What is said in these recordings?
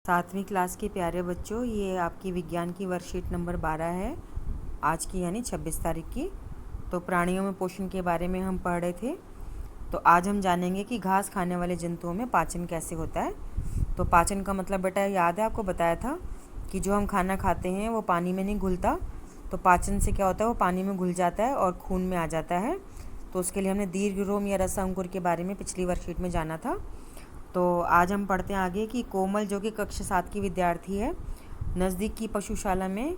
सातवीं क्लास के प्यारे बच्चों, ये आपकी विज्ञान की वर्कशीट नंबर 12 है आज की, यानी 26 तारीख की। तो प्राणियों में पोषण के बारे में हम पढ़ रहे थे। तो आज हम जानेंगे कि घास खाने वाले जंतुओं में पाचन कैसे होता है। तो पाचन का मतलब बेटा याद है, आपको बताया था कि जो हम खाना खाते हैं वो पानी में नहीं घुलता। तो पाचन से क्या होता है, वो पानी में घुल जाता है और खून में आ जाता है। तो उसके लिए हमने दीर्घरोम या रसा अंकुर के बारे में पिछली वर्कशीट में जाना था। तो आज हम पढ़ते हैं आगे कि कोमल, जो कि कक्षा 7 की विद्यार्थी है, नज़दीक की पशुशाला में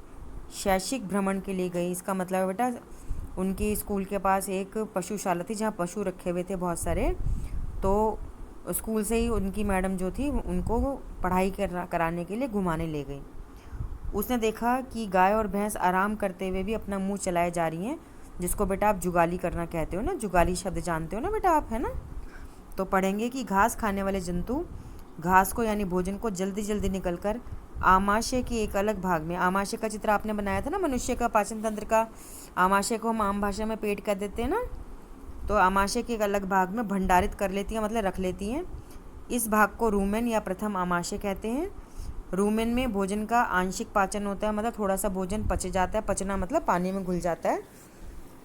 शैक्षिक भ्रमण के लिए गई। इसका मतलब है बेटा, उनके स्कूल के पास एक पशुशाला थी जहाँ पशु रखे हुए थे बहुत सारे। तो स्कूल से ही उनकी मैडम जो थी उनको पढ़ाई कराने के लिए घुमाने ले गई। उसने देखा कि गाय और भैंस आराम करते हुए भी अपना मुंह चलाए जा रही हैं, जिसको बेटा आप जुगाली करना कहते हो ना। जुगाली शब्द जानते हो ना बेटा आप, है ना। तो पढ़ेंगे कि घास खाने वाले जंतु घास को यानी भोजन को जल्दी जल्दी निकलकर आमाशय के एक अलग भाग में, आमाशय का चित्र आपने बनाया था ना, मनुष्य का पाचन तंत्र का। आमाशय को हम आम भाषा में पेट कह देते हैं ना। तो आमाशय के एक अलग भाग में भंडारित कर लेती हैं, मतलब रख लेती हैं। इस भाग को रूमेन या प्रथम आमाशय कहते हैं। रूमेन में भोजन का आंशिक पाचन होता है, मतलब थोड़ा सा भोजन पच जाता है। पचना मतलब पानी में घुल जाता है,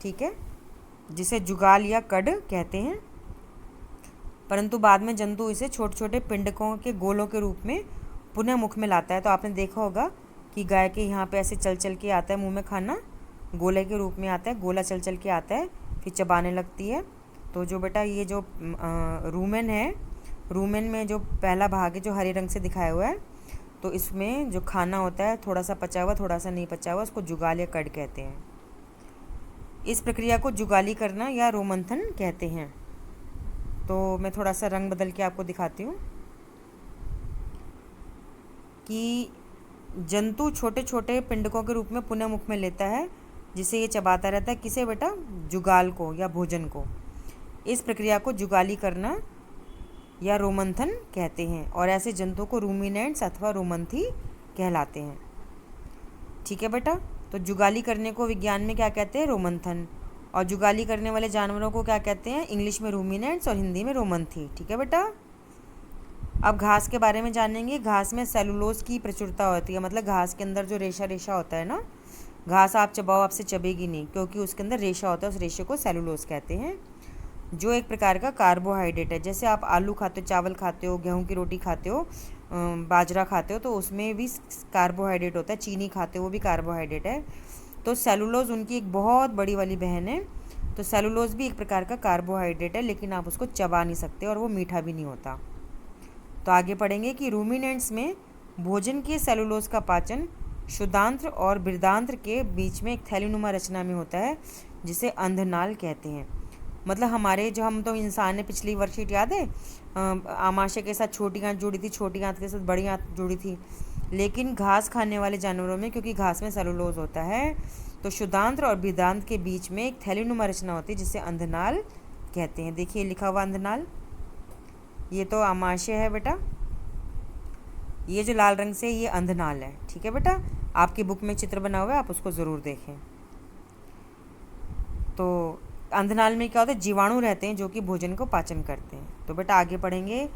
ठीक है, जिसे जुगाल या कड कहते हैं। परंतु बाद में जंतु इसे छोटे छोटे पिंडकों के गोलों के रूप में पुनः मुख में लाता है। तो आपने देखा होगा कि गाय के यहाँ पे ऐसे चल चल के आता है मुंह में खाना, गोले के रूप में आता है, गोला चल चल के आता है, फिर चबाने लगती है। तो जो बेटा ये जो रूमेन है, रूमेन में जो पहला भाग है जो हरे रंग से दिखाया हुआ है, तो इसमें जो खाना होता है थोड़ा सा पचा हुआ, थोड़ा सा नहीं पचा हुआ, उसको जुगाल या कड कहते हैं। इस प्रक्रिया को जुगाली करना या रोमंथन कहते हैं। तो मैं थोड़ा सा रंग बदल के आपको दिखाती हूँ कि जंतु छोटे छोटे पिंडकों के रूप में पुनः मुख में लेता है, जिसे ये चबाता रहता है। किसे बेटा? जुगाल को या भोजन को। इस प्रक्रिया को जुगाली करना या रोमंथन कहते हैं, और ऐसे जंतुओं को रूमिनेंट्स अथवा रोमंथी कहलाते हैं। ठीक है बेटा। तो जुगाली करने को विज्ञान में क्या कहते हैं? रोमंथन। और जुगाली करने वाले जानवरों को क्या कहते हैं? इंग्लिश में रूमिनेंट्स और हिंदी में रोमंथी। ठीक है बेटा। अब घास के बारे में जानेंगे। घास में सेलुलोज की प्रचुरता होती है, मतलब घास के अंदर जो रेशा रेशा होता है ना, घास आप चबाओ आपसे चबेगी नहीं, क्योंकि उसके अंदर रेशा होता है। उस रेशे को सेलुलोज कहते हैं, जो एक प्रकार का कार्बोहाइड्रेट है। जैसे आप आलू खाते हो, चावल खाते हो, गेहूं की रोटी खाते हो, बाजरा खाते हो, तो उसमें भी कार्बोहाइड्रेट होता है। चीनी खाते हो, वो भी कार्बोहाइड्रेट है। तो सेलुलोज उनकी एक बहुत बड़ी वाली बहन है। तो सेलुलोज भी एक प्रकार का कार्बोहाइड्रेट है, लेकिन आप उसको चबा नहीं सकते और वो मीठा भी नहीं होता। तो आगे पढ़ेंगे कि रूमिनेंट्स में भोजन के सेलुलोज का पाचन शुद्धांत्र और बृहदांत्र के बीच में एक थैलीनुमा रचना में होता है, जिसे अंधनाल कहते हैं। मतलब हमारे जो हम तो इंसान है, पिछली वर्कशीट याद है, आमाशय के साथ छोटी आंत जुड़ी थी, छोटी आंत के साथ बड़ी आंत जुड़ी थी। लेकिन घास खाने वाले जानवरों में, क्योंकि घास में सेलुलोज होता है, तो शुद्धांत्र और बृहदांत्र के बीच में एक थैलीनुमा रचना होती है, जिसे अंधनाल कहते हैं। देखिए लिखा हुआ अंधनाल, ये तो आमाशय है बेटा, ये जो लाल रंग से ये अंधनाल है। ठीक है बेटा, आपकी बुक में चित्र बना हुआ है, आप उसको ज़रूर देखें। तो अंधनाल में क्या होता है? जीवाणु रहते हैं जो कि भोजन को पाचन करते हैं। तो बेटा आगे पढ़ेंगे।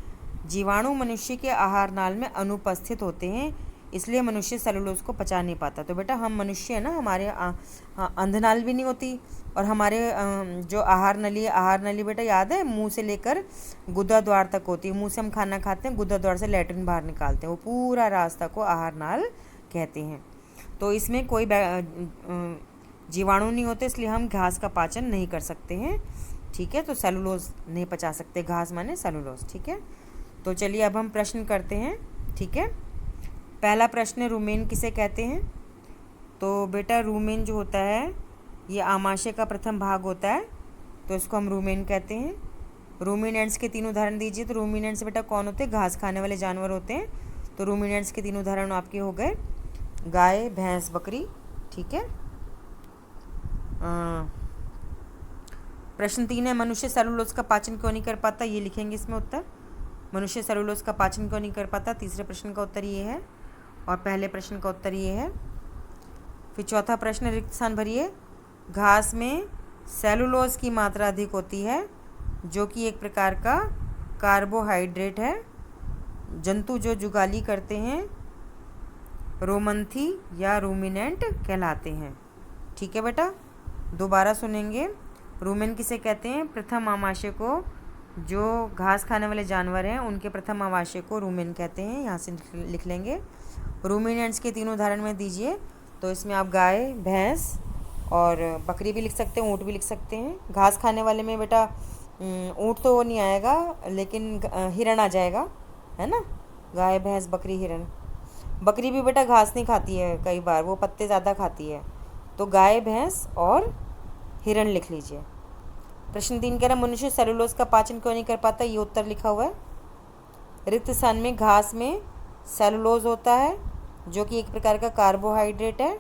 जीवाणु मनुष्य के आहार नाल में अनुपस्थित होते हैं, इसलिए मनुष्य सेलुलोज को पचा नहीं पाता। तो बेटा हम मनुष्य है ना, हमारे अंधनाल भी नहीं होती, और हमारे जो आहार नली बेटा याद है, मुंह से लेकर गुदा द्वार तक होती है। मुंह से हम खाना खाते हैं, गुदा द्वार से लैट्रिन बाहर निकालते हैं, वो पूरा रास्ता को आहार नाल कहते हैं। तो इसमें कोई जीवाणु नहीं होते, इसलिए हम घास का पाचन नहीं कर सकते हैं। ठीक है, तो सेलुलोज नहीं पचा सकते, घास माने सेलुलोज। ठीक है, तो चलिए अब हम प्रश्न करते हैं। ठीक है, पहला प्रश्न, रूमेन किसे कहते हैं? तो बेटा रूमेन जो होता है ये आमाशय का प्रथम भाग होता है, तो इसको हम रूमेन कहते हैं। रूमिनेंट्स के 3 उदाहरण दीजिए। तो रूमिनेंट्स बेटा कौन होते हैं? घास खाने वाले जानवर होते हैं। तो रूमिनेंट्स के 3 उदाहरण आपके हो गए, गाय, भैंस, बकरी। ठीक है। प्रश्न 3 है, मनुष्य सेलुलोज का पाचन क्यों नहीं कर पाता? ये लिखेंगे इसमें उत्तर, मनुष्य सेलुलोज का पाचन क्यों नहीं कर पाता। तीसरे प्रश्न का उत्तर ये है, और पहले प्रश्न का उत्तर ये है। फिर चौथा प्रश्न, रिक्त स्थान भरिए। घास में सेलुलोज की मात्रा अधिक होती है, जो कि एक प्रकार का कार्बोहाइड्रेट है, जंतु जो जुगाली करते हैं रोमंथी या रूमिनेंट कहलाते हैं। ठीक है बेटा, दोबारा सुनेंगे। रूमेन किसे कहते हैं? प्रथम आमाशय को, जो घास खाने वाले जानवर हैं उनके प्रथम आमाशय को रूमेन कहते हैं। यहाँ से लिख लेंगे। रूमिनेंट्स के 3 उदाहरण में दीजिए। तो इसमें आप गाय, भैंस और बकरी भी लिख सकते हैं, ऊँट भी लिख सकते हैं। घास खाने वाले में बेटा ऊँट तो नहीं आएगा, लेकिन हिरण आ जाएगा, है ना। गाय, भैंस, बकरी, हिरण। बकरी भी बेटा घास नहीं खाती है, कई बार वो पत्ते ज़्यादा खाती है। तो गाय, भैंस और हिरण लिख लीजिए। प्रश्न 3 कह रहा मनुष्य सेलुलोज का पाचन क्यों नहीं कर पाता? ये उत्तर लिखा हुआ है। रिक्त स्थान में घास में सेलुलोज होता है, जो कि एक प्रकार का कार्बोहाइड्रेट है,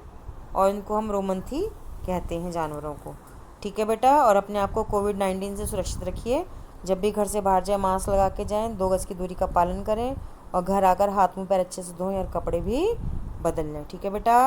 और इनको हम रोमंथी कहते हैं जानवरों को। ठीक है बेटा, और अपने आप को कोविड-19 से सुरक्षित रखिए। जब भी घर से बाहर जाए मास्क लगा के जाएं, 2 गज की दूरी का पालन करें, और घर आकर हाथ मुंह पैर अच्छे से धोएं और कपड़े भी बदल लें। ठीक है बेटा।